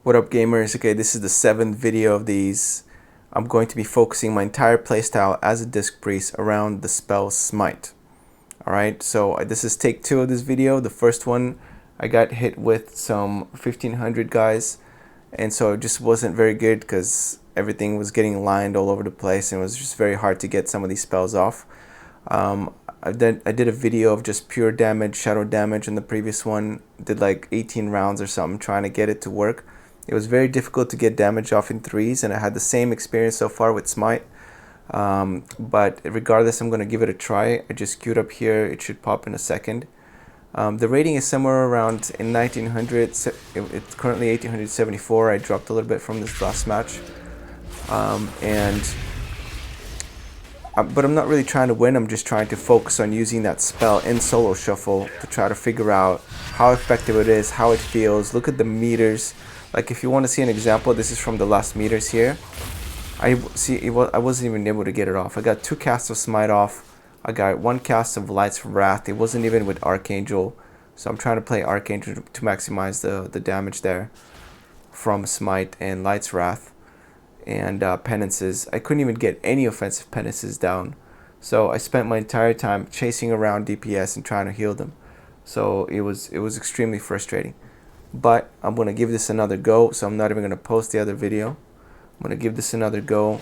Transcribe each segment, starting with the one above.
What up, gamers? Okay, this is the 7th video of these. I'm going to be focusing my entire playstyle as a disc priest around the spell Smite. Alright, so this is take 2 of this video. The first one, I got hit with some 1500 guys, and so it just wasn't very good because everything was getting lined all over the place and it was just very hard to get some of these spells off. I did a video of just pure damage, shadow damage in the previous one. Did like 18 rounds or something trying to get it to work. It was very difficult to get damage off in threes, and I had the same experience so far with Smite. But regardless, I'm going to give it a try. I just queued up here. It should pop in a second. The rating is somewhere around in 1900. It's currently 1874. I dropped a little bit from this last match. But I'm not really trying to win. I'm just trying to focus on using that spell in solo shuffle to try to figure out how effective it is, how it feels. Look at the meters. Like if you want to see an example, this is from the last meters here. I wasn't even able to get it off. I got 2 casts of Smite off. I got 1 cast of Light's Wrath. It wasn't even with Archangel. So I'm trying to play Archangel to maximize the damage there from Smite and Light's Wrath. And penances. I couldn't even get any offensive penances down. So I spent my entire time chasing around DPS and trying to heal them. So it was extremely frustrating. But I'm going to give this another go, so I'm not even going to post the other video. I'm going to give this another go.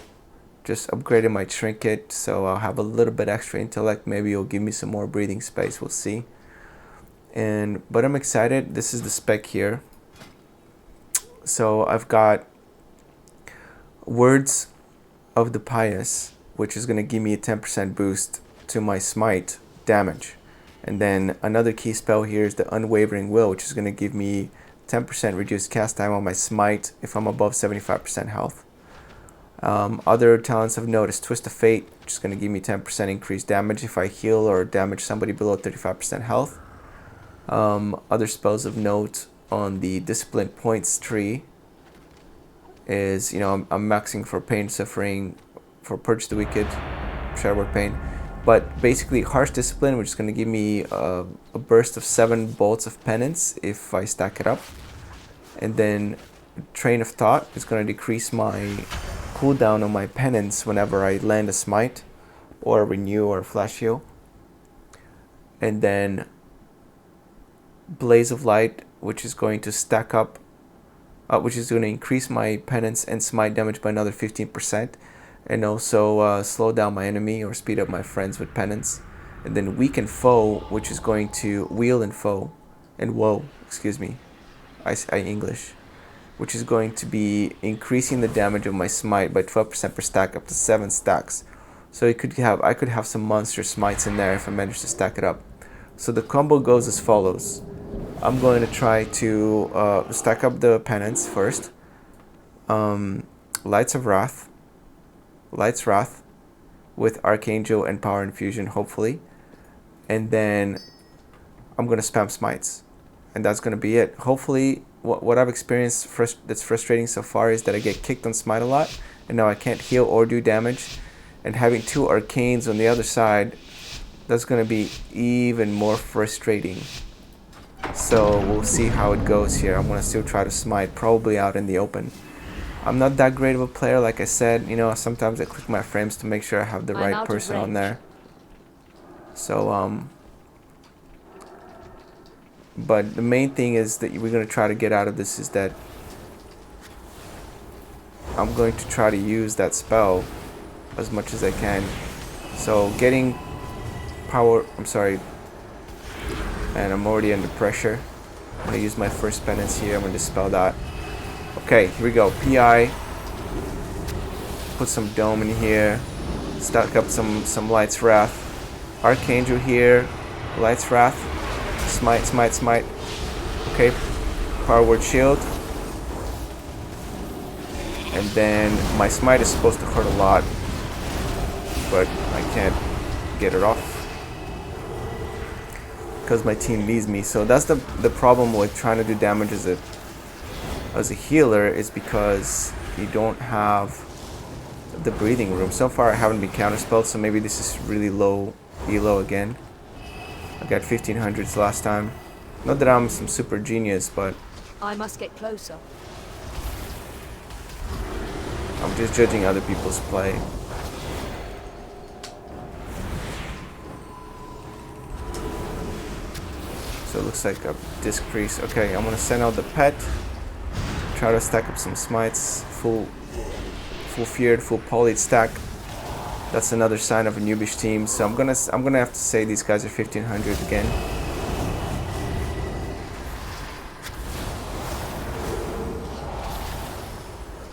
Just upgraded my trinket, so I'll have a little bit extra intellect. Maybe it'll give me some more breathing space. We'll see. But I'm excited. This is the spec here. So I've got Words of the Pious, which is going to give me a 10% boost to my Smite damage. And then another key spell here is the Unwavering Will, which is going to give me 10% reduced cast time on my Smite if I'm above 75% health. Other talents of note is Twist of Fate, which is going to give me 10% increased damage if I heal or damage somebody below 35% health. Other spells of note on the Discipline Points tree is, I'm maxing for Pain Suffering, for Purge the Wicked, Shadowward Pain. But basically Harsh Discipline, which is going to give me a burst of 7 bolts of penance if I stack it up. And then Train of Thought is going to decrease my cooldown on my penance whenever I land a Smite or a Renew or a Flash Heal. And then Blaze of Light, which is going to stack up, which is going to increase my penance and Smite damage by another 15%. And also slow down my enemy or speed up my friends with penance. And then Weaken Foe, which is going to Wheel and Foe, and Woe, excuse me, I English, which is going to be increasing the damage of my Smite by 12% per stack up to 7 stacks. So I could have some monster Smites in there if I manage to stack it up. So the combo goes as follows. I'm going to try to stack up the penance first. Light's Wrath with Archangel and Power Infusion, hopefully. And then I'm going to spam Smites. And that's going to be it. Hopefully, what I've experienced that's frustrating so far is that I get kicked on Smite a lot. And now I can't heal or do damage. And having 2 Arcanes on the other side, that's going to be even more frustrating. So we'll see how it goes here. I'm going to still try to Smite, probably out in the open. I'm not that great of a player, like I said. Sometimes I click my frames to make sure I have the right person on there. So, but the main thing is that we're going to try to get out of this is that I'm going to try to use that spell as much as I can. So getting power, and I'm already under pressure. I'm going to use my first penance here. I'm going to dispel that. Okay, here we go. PI. Put some Dome in here. Stack up some Light's Wrath. Archangel here. Light's Wrath. Smite. Okay. Power Word Shield. And then my Smite is supposed to hurt a lot, but I can't get it off because my team needs me. So that's the problem with trying to do damage as a healer, is because you don't have the breathing room. So far I haven't been counterspelled, so maybe this is really low elo again. I got 1500s last time. Not that I'm some super genius, but I must get closer. I'm just judging other people's play. So it looks like a disc crease. Okay, I'm gonna send out the pet. Try to stack up some smites. Full feared, full polyed stack. That's another sign of a noobish team. So I'm gonna have to say these guys are 1500 again.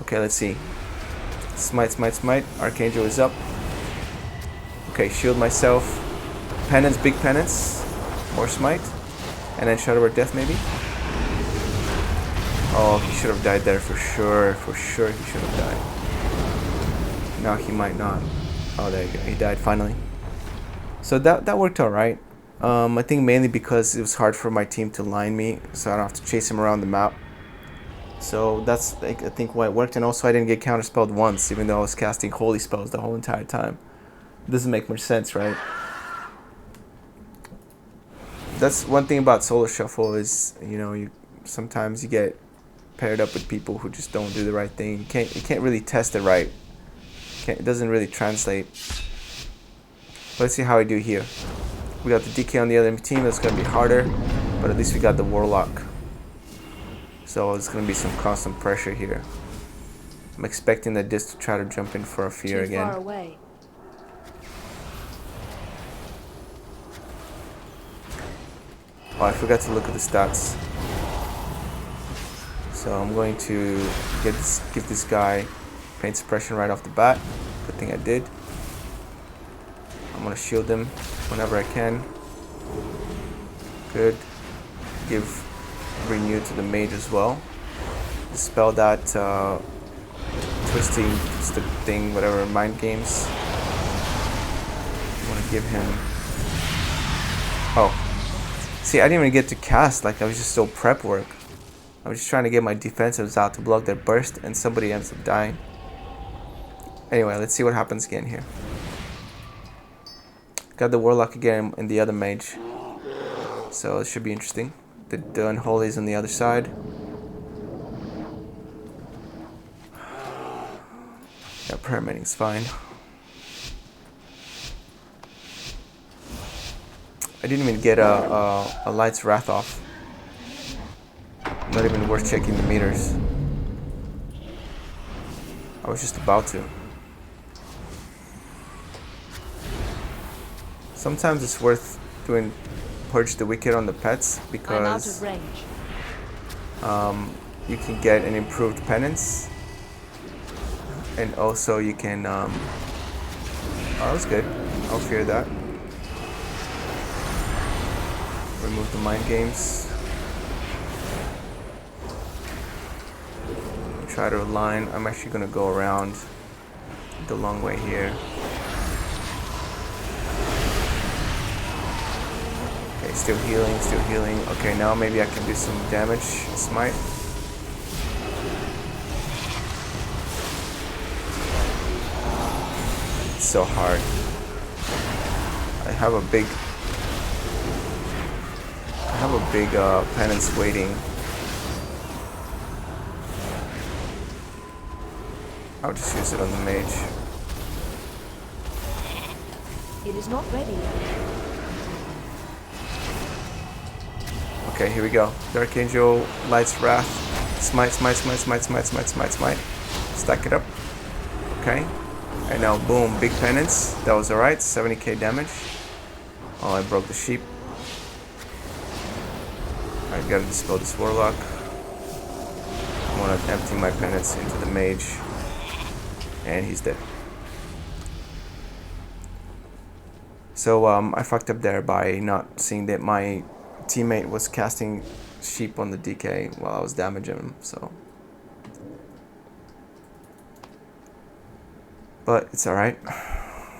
Okay, let's see. Smite, smite, smite. Archangel is up. Okay, shield myself. Penance, big penance. More smite. And then Shadow Word Death maybe. Oh, he should have died there for sure. For sure he should have died. No, he might not. Oh, there you go. He died finally. So that worked alright. I think mainly because it was hard for my team to line me, so I don't have to chase him around the map. So that's, like, I think why it worked. And also I didn't get counterspelled once, even though I was casting holy spells the whole entire time. It doesn't make much sense, right? That's one thing about solo shuffle is, you know, sometimes you get paired up with people who just don't do the right thing. You can't really test it right. It doesn't really translate. Let's see how I do here. We got the DK on the other team. That's gonna be harder, but at least we got the Warlock. So it's gonna be some constant pressure here. I'm expecting the disc to try to jump in for a fear again. Far away. Oh, I forgot to look at the stats. So I'm going to give this guy pain suppression right off the bat. Good thing I did. I'm gonna shield him whenever I can. Good. Give renew to the mage as well. Dispel that twisting stick thing, whatever, mind games. I'm gonna give him. Oh. See, I didn't even get to cast, like I was just so prep work. I was just trying to get my defensives out to block their burst, and somebody ends up dying. Anyway, let's see what happens again here. Got the Warlock again in the other mage. So it should be interesting. The Unholy is on the other side. Yeah, Paramedics fine. I didn't even get a Light's Wrath off. Not even worth checking the meters. I was just about to. Sometimes it's worth doing Purge the Wicked on the pets because you can get an improved penance, and also you can oh, that's good. I'll fear that. Remove the mind games. Try to align. I'm actually gonna go around the long way here. Okay, still healing, still healing. Okay, now maybe I can do some damage. Smite. It's so hard. I have a big penance waiting. I'll just use it on the mage. It is not ready. Okay, here we go. Dark Angel, Light's Wrath. Smite, smite, smite, smite, smite, smite, smite, smite. Stack it up. Okay. And now, boom, big penance. That was alright. 70k damage. Oh, I broke the sheep. I gotta dispel this Warlock. I wanna empty my penance into the mage. And he's dead. So I fucked up there by not seeing that my teammate was casting sheep on the DK while I was damaging him, so. But it's alright.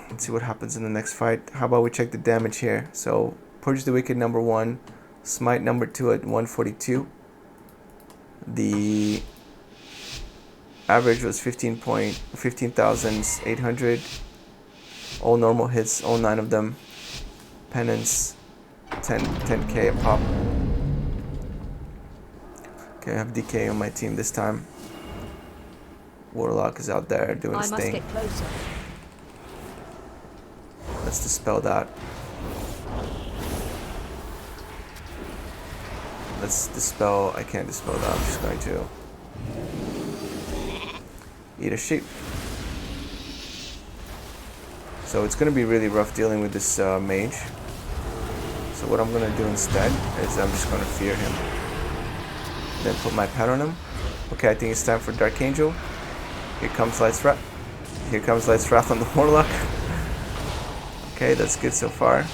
Let's see what happens in the next fight. How about we check the damage here? So Purge the Wicked number 1, Smite number 2 at 142. The average was 15,800. All normal hits, all 9 of them. Penance, 10k a pop. Okay, I have DK on my team this time. Warlock is out there doing I his must thing. get closer. Let's dispel that. Let's dispel. I can't dispel that. I'm just going to eat a sheep. So it's going to be really rough dealing with this mage. So what I'm going to do instead is I'm just going to fear him. Then put my pet on him. Okay, I think it's time for Dark Angel. Here comes Light's Wrath. Here comes Light's Wrath on the Warlock. Okay, that's good so far.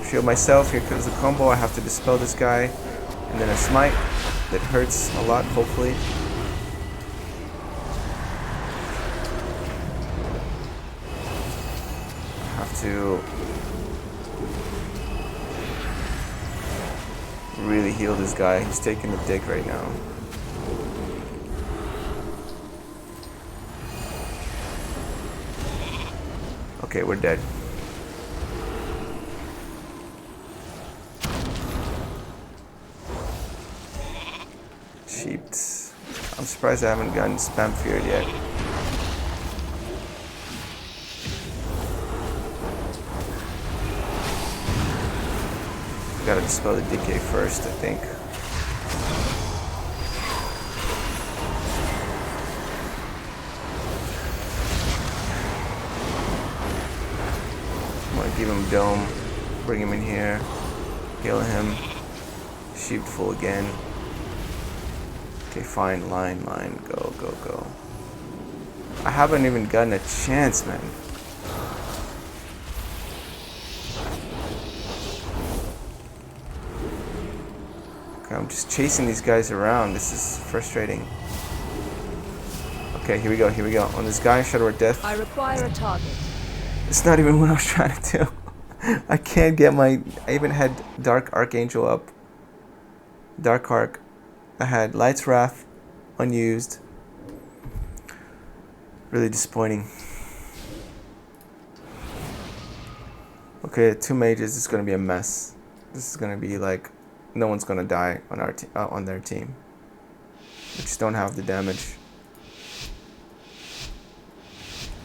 Shield myself. Here comes the combo. I have to dispel this guy. And then a smite that hurts a lot, hopefully. I have to really heal this guy. He's taking the dick right now. Okay, we're dead. Sheeps. I'm surprised I haven't gotten spam feared yet. Gotta dispel the decay first, I think. I'm gonna give him dome, bring him in here, heal him, sheep full again. Okay, fine, line, go, go, go. I haven't even gotten a chance, man. Okay, I'm just chasing these guys around. This is frustrating. Okay, here we go, here we go. On this guy, Shadow of Death. I require a target. It's not even what I was trying to do. I can't get my... I even had Dark Archangel up. Dark Arc. I had Light's Wrath unused. Really disappointing. Okay, 2 mages is gonna be a mess. This is gonna be like... No one's gonna die on our on their team. They just don't have the damage.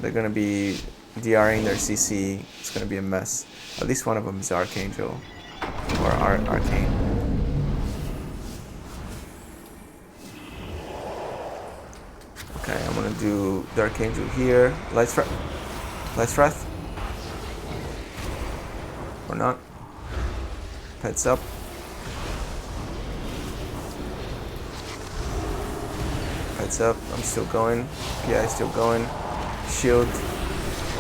They're gonna be DRing their CC. It's gonna be a mess. At least one of them is Archangel or Arcane. Okay, I'm gonna do Dark Angel here. Light's Wrath. Or not. Pets up. Pets up. I'm still going. Yeah, still going. Shield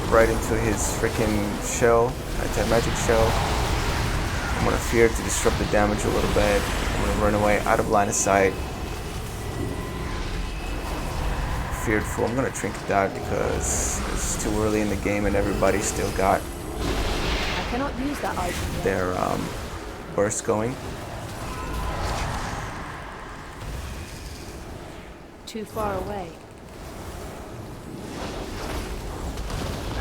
right into his freaking shell. Anti-magic shell. I'm gonna fear to disrupt the damage a little bit. I'm gonna run away out of line of sight. Feared Fool. I'm gonna trinket that because it's too early in the game and everybody's still got I cannot use that item yet. their burst going. Too far away.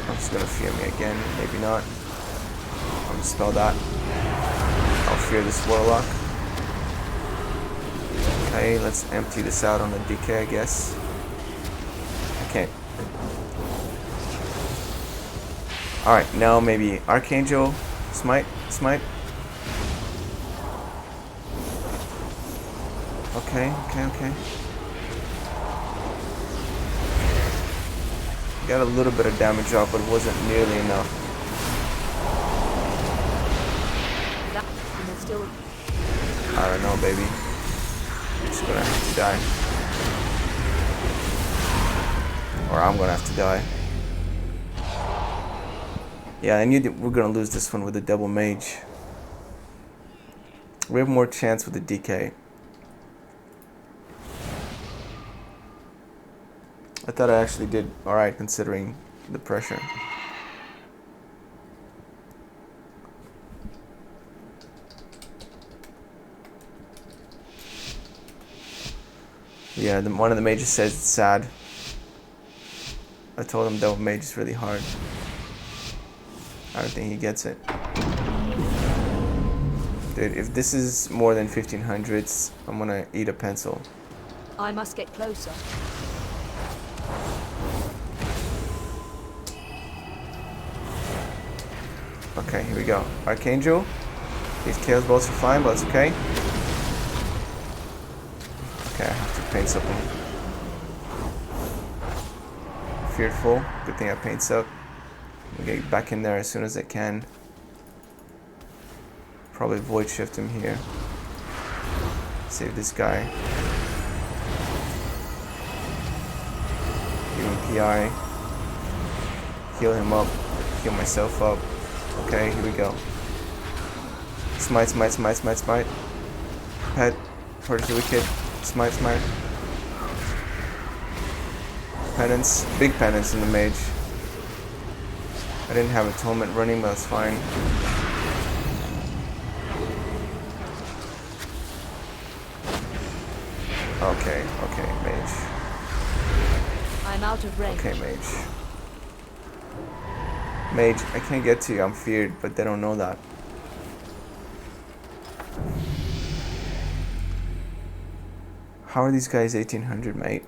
I'm just gonna fear me again. Maybe not. I'll dispel that. I'll fear this Warlock. Okay, let's empty this out on the DK, I guess. Okay. Alright, now maybe Archangel, Smite. Okay. Got a little bit of damage off, but it wasn't nearly enough. That can still. I don't know, baby. I'm just gonna have to die. Or I'm gonna have to die. Yeah, I knew that we're gonna lose this one with the double mage. We have more chance with the DK. I thought I actually did alright considering the pressure. Yeah, one of the mages says it's sad. I told him double mage is really hard. I don't think he gets it. Dude, if this is more than 1500s, I'm gonna eat a pencil. I must get closer. Okay, here we go. Archangel. These chaos bolts are flying, but it's okay. Okay, I have to paint something. Fearful. Good thing I paints up. I'll get back in there as soon as I can. Probably void shift him here. Save this guy. Give him PI. Heal him up. Heal myself up. Okay, here we go. Smite, smite, smite, smite, smite. Pet. Purge the wicked. Smite, smite. Penance. Big penance in the mage. I didn't have atonement running, but that's fine. Okay, okay, mage. I'm out of range. Okay, mage. Mage, I can't get to you. I'm feared, but they don't know that. How are these guys 1800, mate?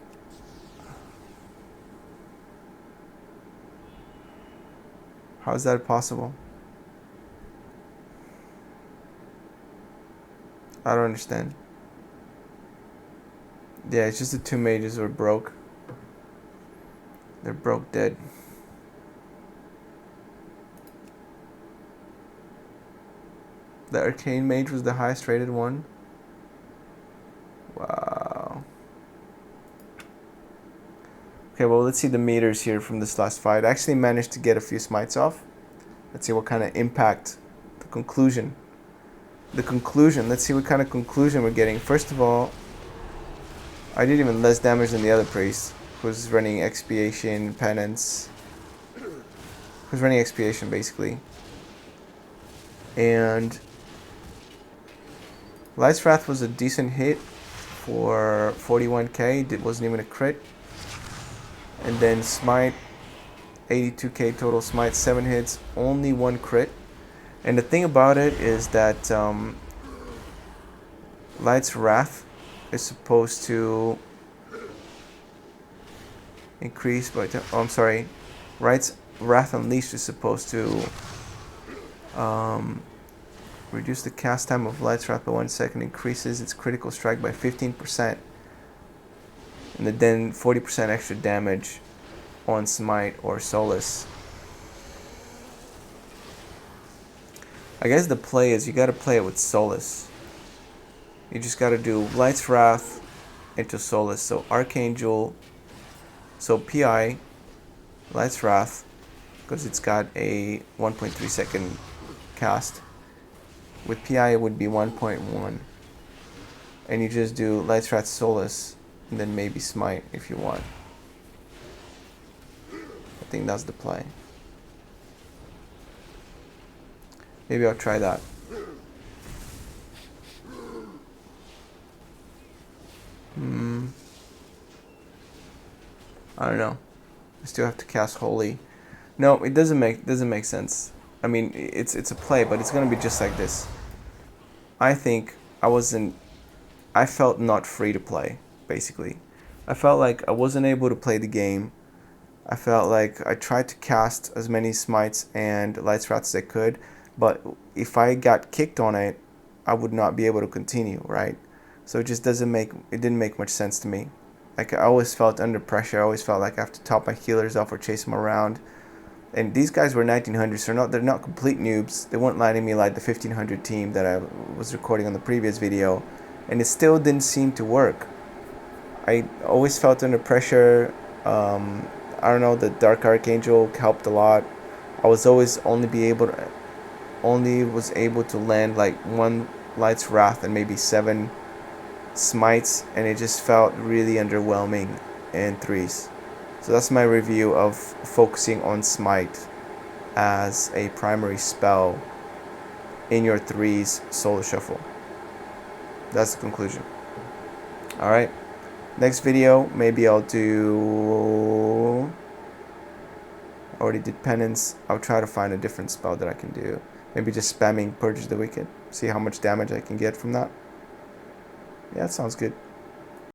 How is that possible? I don't understand. Yeah, it's just the two mages were broke. They're broke dead. The arcane mage was the highest rated one. Wow. Okay, well, let's see the meters here from this last fight. I actually managed to get a few smites off. Let's see what kind of impact. The conclusion. Let's see what kind of conclusion we're getting. First of all, I did even less damage than the other priest, who's running expiation, penance. Who's running expiation, basically. And Light's Wrath was a decent hit for 41k. It wasn't even a crit. And then Smite, 82k total Smite, 7 hits, only 1 crit. And the thing about it is that Light's Wrath is supposed to increase by... Oh, I'm sorry. Light's Wrath Unleashed is supposed to reduce the cast time of Light's Wrath by 1 second, increases its critical strike by 15%. And then 40% extra damage on Smite or Solace. I guess the play is you gotta play it with Solace. You just gotta do Light's Wrath into Solace. So Archangel, so PI, Light's Wrath, because it's got a 1.3 second cast. With PI it would be 1.1. And you just do Light's Wrath Solace, and then maybe Smite if you want. I think that's the play. Maybe I'll try that. I don't know. I still have to cast Holy. No, it doesn't make sense. I mean, it's a play, but it's gonna be just like this. I think I felt not free to play, basically. I felt like I wasn't able to play the game. I felt like I tried to cast as many Smites and Light's Wraths as I could, but if I got kicked on it, I would not be able to continue, right? So it just didn't make much sense to me. Like, I always felt under pressure. I always felt like I have to top my healers off or chase them around. And these guys were 1900s, so they're not complete noobs. They weren't letting me like the 1500 team that I was recording on the previous video. And it still didn't seem to work. I always felt under pressure. I don't know, the Dark Archangel helped a lot. I was always only was able to land like 1 Light's Wrath and maybe 7 Smites, and it just felt really underwhelming in 3s. So that's my review of focusing on Smite as a primary spell in your 3s solo shuffle. That's the conclusion. Alright, next video, maybe I'll do... I already did Penance. I'll try to find a different spell that I can do. Maybe just spamming Purge the Wicked. See how much damage I can get from that. Yeah, that sounds good.